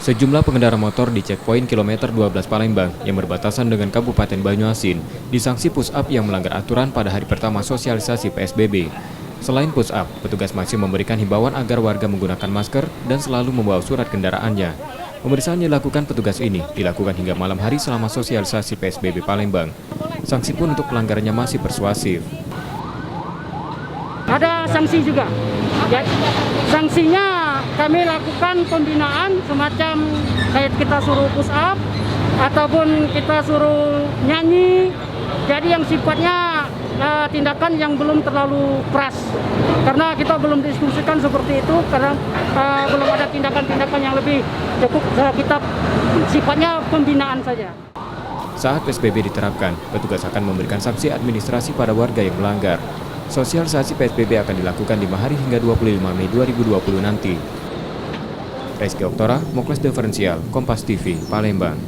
Sejumlah pengendara motor di checkpoint kilometer 12 Palembang yang berbatasan dengan Kabupaten Banyuasin disangsi push-up yang melanggar aturan pada hari pertama sosialisasi PSBB. Selain push-up, petugas masih memberikan himbauan agar warga menggunakan masker dan selalu membawa surat kendaraannya. Pemeriksaan yang dilakukan petugas ini dilakukan hingga malam hari selama sosialisasi PSBB Palembang. Sanksi pun untuk pelanggarannya masih persuasif. Ada sanksi juga. Ya, sanksinya kami lakukan pembinaan semacam kayak kita suruh push up ataupun kita suruh nyanyi. Jadi yang sifatnya tindakan yang belum terlalu keras. Karena kita belum diskusikan seperti itu karena belum ada tindakan-tindakan yang lebih cukup, kita sifatnya pembinaan saja. Saat PSBB diterapkan, petugas akan memberikan sanksi administrasi pada warga yang melanggar. Sosialisasi PSBB akan dilakukan 5 hari hingga 25 Mei 2020 nanti. Reski Oktora, Mokles Diferensial, Kompas TV, Palembang.